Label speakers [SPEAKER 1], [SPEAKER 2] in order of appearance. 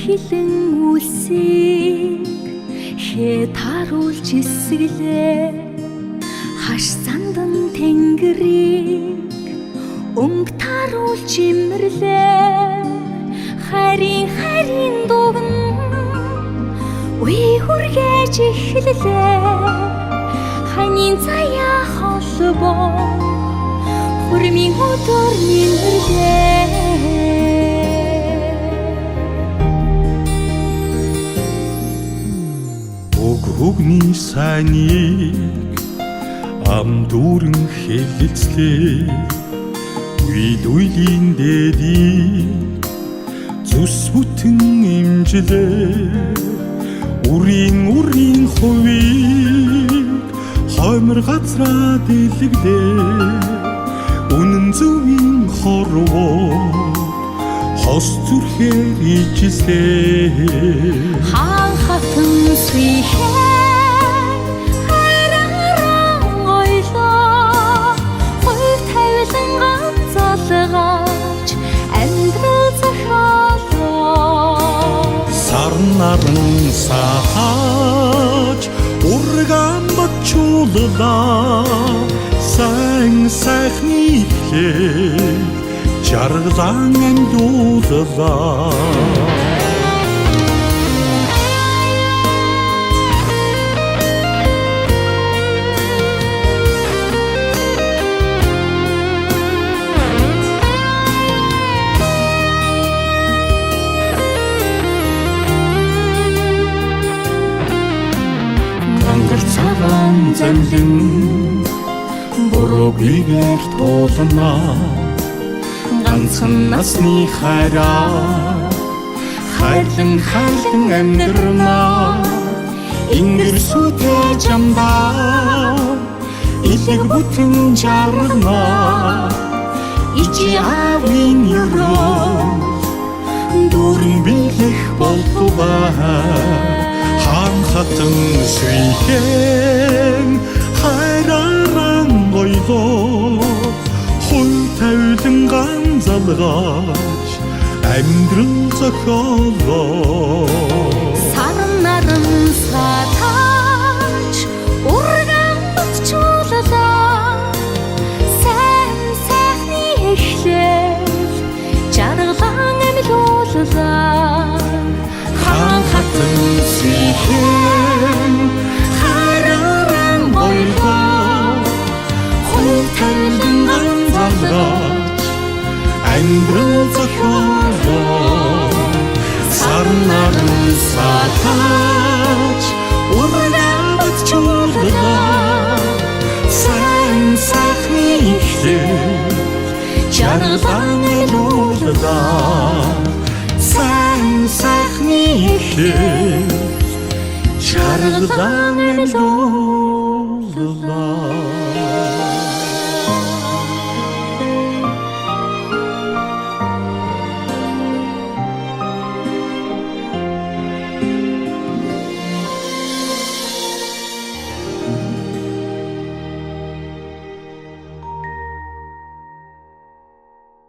[SPEAKER 1] хилэн үлсийг хэд харуулж эсгэлээ хаш сандан тэнгэрийг өнгө таруулж имэрлээ харин дугн үе хүргэж эхэллээ ханийн заяа холбоо хүрмийн өдөр нэмэрлээ
[SPEAKER 2] Өгний сайныг ам дүүрэн хэлэлцлээ үйлийн дээдийг зүс бүтэн имжлээ үрийн хувийг хоймор газраа дэлгдээ үнэн зөвийн хорвоо хос зүрхээр ижлээ
[SPEAKER 1] хаан хатан свихэн хайраараа ойлоо хувь тавилан ганцалгаач амьдрал зохиолоо
[SPEAKER 2] сарн наран сахаж урган бачууллаа сайхны ихлээ жаргалан амдууллаа цагаан замлин буруу бигээр туулнаа ганцхан насны хайрлан амьдрнаа ингэр сүтээ жамбаа илэг бүтэн жаргнаа ичи авин юроо дүүрэн билэх болтугай хаан хатан свихэн хайрааран ойлоо хувь тавилан ганцалгаач амьдрал зохиолоо
[SPEAKER 1] сарн наран сатаач урган бачууллаа сайхны эхлэл жаргалан амлууллаа хаан хатан свихэн хайрааран ойлоо хувь тавилан ганцалгаач
[SPEAKER 2] амьдрал зохиолоо сарн наран сатаач урган бачууллаа сайхны ихлээ жаргалан амлууллаа сайхны ихлээ жаргалан амлууллаа